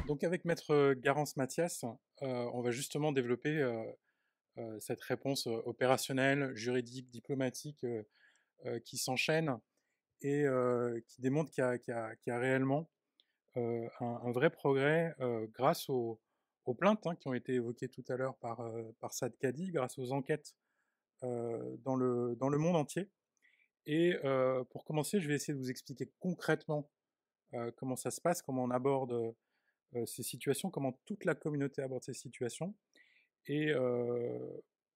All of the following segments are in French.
Donc avec Maître Garance Mathias, on va justement développer cette réponse opérationnelle, juridique, diplomatique qui s'enchaîne et qui démontre qu'il y a réellement un vrai progrès grâce aux plaintes qui ont été évoquées tout à l'heure par Saad Kadi, grâce aux enquêtes dans le monde entier. Et pour commencer, je vais essayer de vous expliquer concrètement comment ça se passe, comment on aborde ces situations, comment toute la communauté aborde ces situations. Et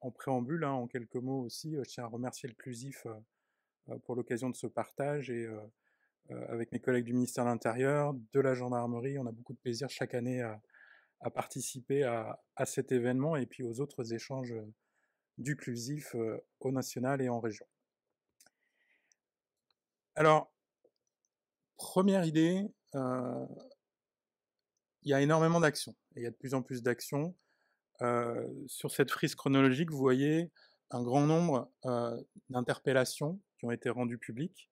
en préambule, en quelques mots aussi, je tiens à remercier le Clusif pour l'occasion de ce partage et avec mes collègues du ministère de l'Intérieur, de la gendarmerie, on a beaucoup de plaisir chaque année à participer à cet événement et puis aux autres échanges du Clusif au national et en région. Alors, première idée, il y a énormément d'actions, et il y a de plus en plus d'actions. Sur cette frise chronologique, vous voyez un grand nombre d'interpellations qui ont été rendues publiques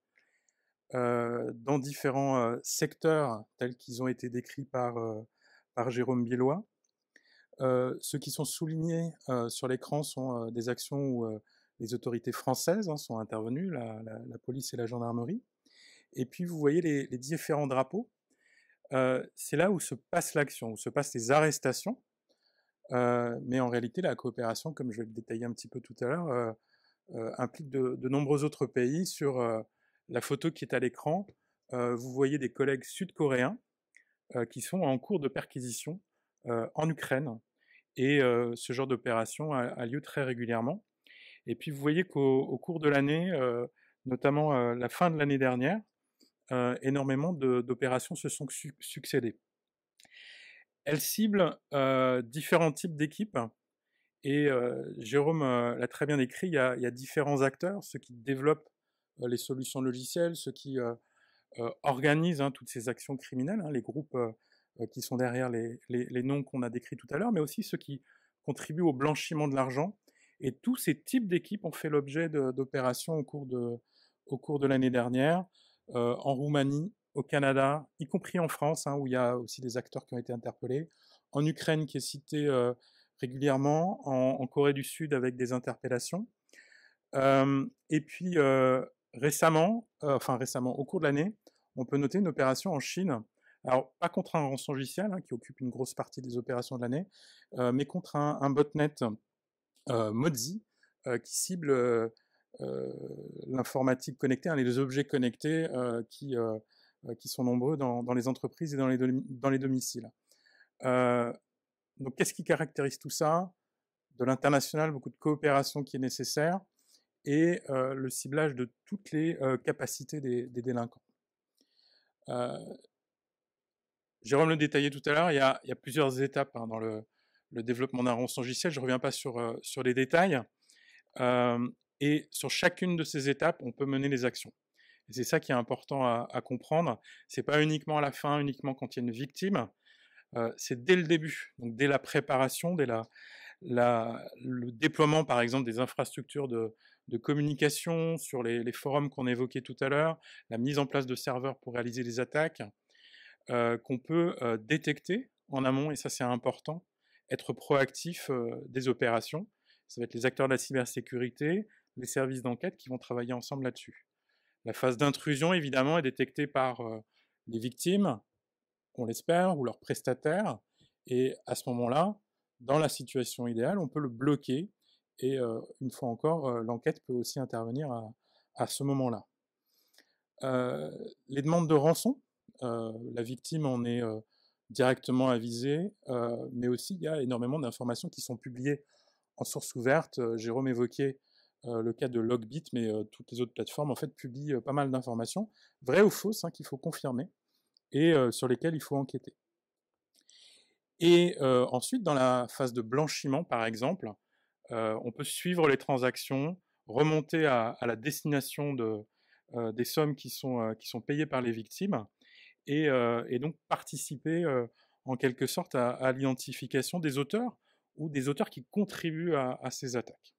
dans différents secteurs tels qu'ils ont été décrits par Jérôme Biélois. Ceux qui sont soulignés sur l'écran sont des actions où les autorités françaises sont intervenues, la police et la gendarmerie. Et puis vous voyez les différents drapeaux. C'est là où se passe l'action, où se passent les arrestations. Mais en réalité, la coopération, comme je vais le détailler un petit peu tout à l'heure, implique de nombreux autres pays. Sur la photo qui est à l'écran, vous voyez des collègues sud-coréens qui sont en cours de perquisition en Ukraine. Et ce genre d'opération a lieu très régulièrement. Et puis vous voyez qu'au cours de l'année, notamment la fin de l'année dernière, énormément d'opérations se sont succédées. Elles ciblent différents types d'équipes. Et Jérôme l'a très bien décrit, il y a différents acteurs, ceux qui développent les solutions logicielles, ceux qui organisent toutes ces actions criminelles, les groupes qui sont derrière les noms qu'on a décrits tout à l'heure, mais aussi ceux qui contribuent au blanchiment de l'argent. Et tous ces types d'équipes ont fait l'objet d'opérations au cours de l'année dernière, en Roumanie, au Canada, y compris en France, où il y a aussi des acteurs qui ont été interpellés, en Ukraine qui est cité régulièrement, en Corée du Sud avec des interpellations. Et puis récemment, au cours de l'année, on peut noter une opération en Chine. Alors, pas contre un rançongiciel qui occupe une grosse partie des opérations de l'année, mais contre un botnet Mozi qui cible l'informatique connectée, les objets connectés qui sont nombreux dans les entreprises et dans les domiciles. Donc, qu'est-ce qui caractérise tout ça? De l'international, beaucoup de coopération qui est nécessaire, et le ciblage de toutes les capacités des délinquants. Jérôme le détaillait tout à l'heure, il y a plusieurs étapes dans le développement d'un rançongiciel, je ne reviens pas sur les détails, et sur chacune de ces étapes, on peut mener les actions. Et c'est ça qui est important à comprendre, c'est pas uniquement à la fin, uniquement quand il y a une victime, c'est dès le début, donc dès la préparation, dès le déploiement par exemple des infrastructures de communication sur les forums qu'on évoquait tout à l'heure, la mise en place de serveurs pour réaliser les attaques, qu'on peut détecter en amont, et ça c'est important, être proactif des opérations. Ça va être les acteurs de la cybersécurité, les services d'enquête qui vont travailler ensemble là-dessus. La phase d'intrusion évidemment est détectée par les victimes, on l'espère, ou leurs prestataires, et à ce moment-là, dans la situation idéale, on peut le bloquer, et une fois encore, l'enquête peut aussi intervenir à ce moment-là. Les demandes de rançon, la victime en est directement avisée, mais aussi il y a énormément d'informations qui sont publiées en source ouverte. Jérôme évoquait le cas de Logbit, mais toutes les autres plateformes en fait publient pas mal d'informations, vraies ou fausses, qu'il faut confirmer, et sur lesquelles il faut enquêter. Et ensuite, dans la phase de blanchiment, par exemple, on peut suivre les transactions, remonter à la destination des sommes qui sont payées par les victimes, et donc participer en quelque sorte à l'identification des auteurs ou des auteurs qui contribuent à ces attaques.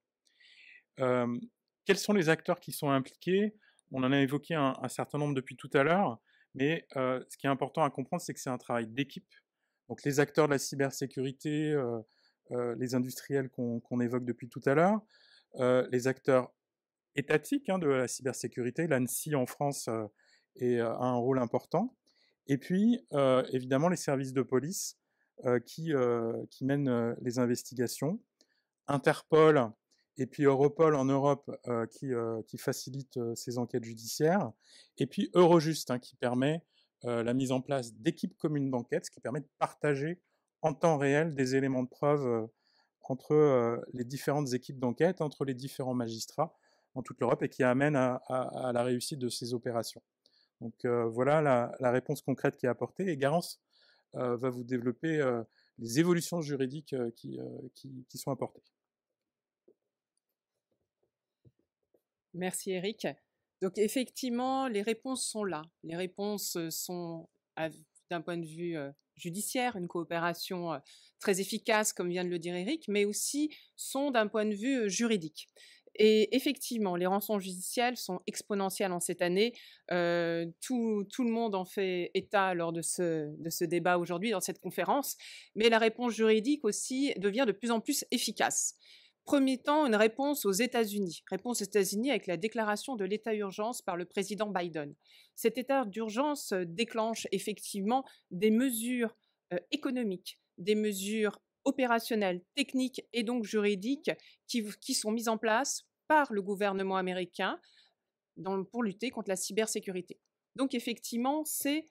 quels sont les acteurs qui sont impliqués? On en a évoqué un certain nombre depuis tout à l'heure, mais ce qui est important à comprendre, c'est que c'est un travail d'équipe. Donc les acteurs de la cybersécurité, les industriels qu'on évoque depuis tout à l'heure, les acteurs étatiques de la cybersécurité, l'ANSSI en France a un rôle important, et puis évidemment les services de police qui mènent les investigations, Interpol et puis Europol en Europe qui facilite ces enquêtes judiciaires, et puis Eurojust qui permet la mise en place d'équipes communes d'enquête, ce qui permet de partager en temps réel des éléments de preuve entre les différentes équipes d'enquête, entre les différents magistrats en toute l'Europe, et qui amène à la réussite de ces opérations. Donc voilà la réponse concrète qui est apportée, et Garance va vous développer les évolutions juridiques qui sont apportées. Merci Eric. Donc effectivement, les réponses sont là. Les réponses sont d'un point de vue judiciaire, une coopération très efficace, comme vient de le dire Eric, mais aussi sont d'un point de vue juridique. Et effectivement, les rançons judiciaires sont exponentielles en cette année. Tout le monde en fait état lors de ce débat aujourd'hui, dans cette conférence. Mais la réponse juridique aussi devient de plus en plus efficace. Premier temps, une réponse aux États-Unis. Réponse aux États-Unis avec la déclaration de l'état d'urgence par le président Biden. Cet état d'urgence déclenche effectivement des mesures économiques, des mesures opérationnelles, techniques et donc juridiques qui sont mises en place par le gouvernement américain pour lutter contre la cybersécurité. Donc effectivement, c'est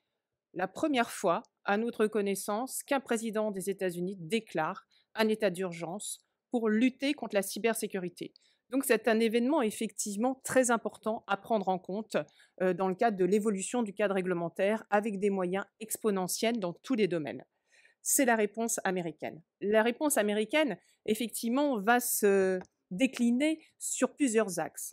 la première fois, à notre connaissance, qu'un président des États-Unis déclare un état d'urgence pour lutter contre la cybersécurité. Donc c'est un événement effectivement très important à prendre en compte dans le cadre de l'évolution du cadre réglementaire avec des moyens exponentiels dans tous les domaines. C'est la réponse américaine. La réponse américaine, effectivement, va se décliner sur plusieurs axes.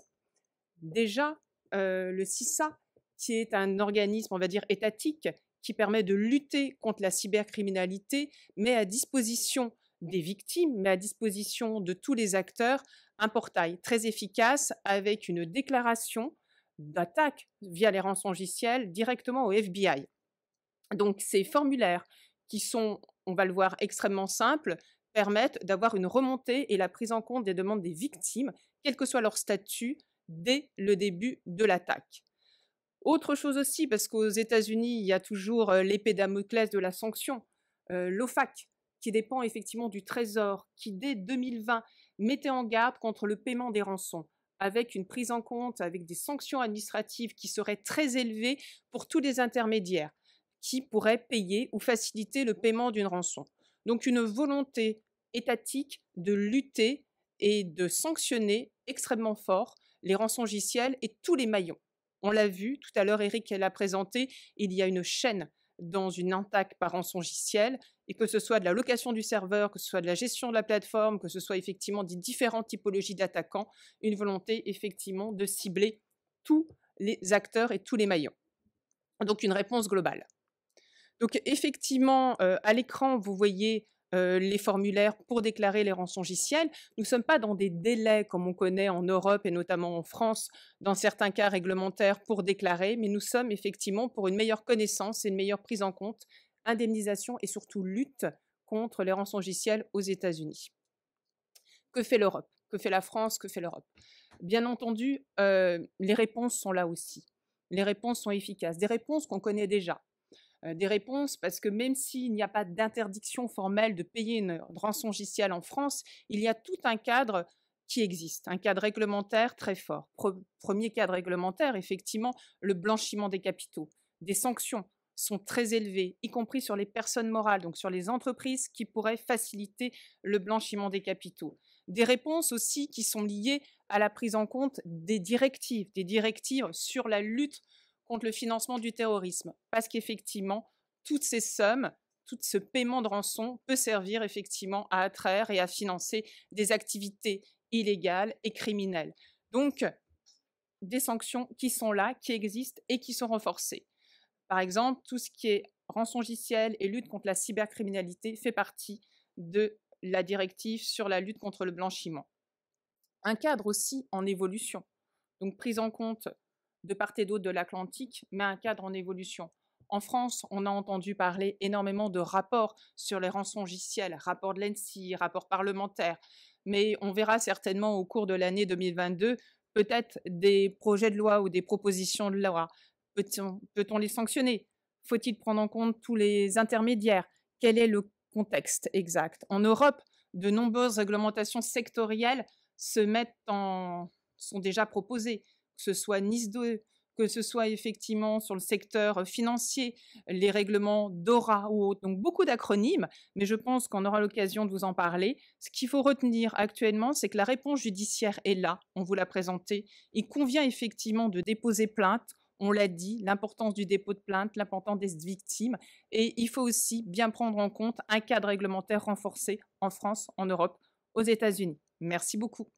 Déjà, le CISA, qui est un organisme, on va dire, étatique, qui permet de lutter contre la cybercriminalité, met à disposition des victimes, met à disposition de tous les acteurs un portail très efficace avec une déclaration d'attaque via les rançongiciels directement au FBI. Donc ces formulaires qui sont, on va le voir, extrêmement simples, permettent d'avoir une remontée et la prise en compte des demandes des victimes, quel que soit leur statut, dès le début de l'attaque. Autre chose aussi, parce qu'aux États-Unis, il y a toujours l'épée Damoclès de la sanction, l'OFAC, qui dépend effectivement du Trésor, qui dès 2020 mettait en garde contre le paiement des rançons, avec une prise en compte, avec des sanctions administratives qui seraient très élevées pour tous les intermédiaires qui pourraient payer ou faciliter le paiement d'une rançon. Donc une volonté étatique de lutter et de sanctionner extrêmement fort les rançongiciels et tous les maillons. On l'a vu, tout à l'heure Eric l'a présenté, il y a une chaîne dans une attaque par rançongiciel, et que ce soit de la location du serveur, que ce soit de la gestion de la plateforme, que ce soit effectivement des différentes typologies d'attaquants, une volonté effectivement de cibler tous les acteurs et tous les maillons. Donc une réponse globale. Donc effectivement, à l'écran, vous voyez les formulaires pour déclarer les rançongiciels. Nous ne sommes pas dans des délais comme on connaît en Europe et notamment en France, dans certains cas réglementaires pour déclarer, mais nous sommes effectivement pour une meilleure connaissance et une meilleure prise en compte, indemnisation et surtout lutte contre les rançongiciels aux États-Unis. Que fait l'Europe? Que fait la France? Que fait l'Europe? Bien entendu, les réponses sont là aussi. Les réponses sont efficaces. Des réponses qu'on connaît déjà. Des réponses parce que même s'il n'y a pas d'interdiction formelle de payer une rançongiciel en France, il y a tout un cadre qui existe, un cadre réglementaire très fort. Premier cadre réglementaire, effectivement, le blanchiment des capitaux. Des sanctions sont très élevées, y compris sur les personnes morales, donc sur les entreprises qui pourraient faciliter le blanchiment des capitaux. Des réponses aussi qui sont liées à la prise en compte des directives sur la lutte contre le financement du terrorisme, parce qu'effectivement, toutes ces sommes, tout ce paiement de rançon peut servir effectivement à attraire et à financer des activités illégales et criminelles. Donc, des sanctions qui sont là, qui existent et qui sont renforcées. Par exemple, tout ce qui est rançongiciel et lutte contre la cybercriminalité fait partie de la directive sur la lutte contre le blanchiment. Un cadre aussi en évolution, donc prise en compte de part et d'autre de l'Atlantique, mais un cadre en évolution. En France, on a entendu parler énormément de rapports sur les rançongiciels, rapports de l'ENSI, rapports parlementaires, mais on verra certainement au cours de l'année 2022 peut-être des projets de loi ou des propositions de loi. Peut-on les sanctionner? Faut-il prendre en compte tous les intermédiaires? Quel est le contexte exact? En Europe, de nombreuses réglementations sectorielles sont déjà proposées, que ce soit Nice 2, que ce soit effectivement sur le secteur financier, les règlements DORA ou autres. Donc beaucoup d'acronymes, mais je pense qu'on aura l'occasion de vous en parler. Ce qu'il faut retenir actuellement, c'est que la réponse judiciaire est là, on vous l'a présentée. Il convient effectivement de déposer plainte. On l'a dit, l'importance du dépôt de plainte, l'importance des victimes. Et il faut aussi bien prendre en compte un cadre réglementaire renforcé en France, en Europe, aux États-Unis. Merci beaucoup.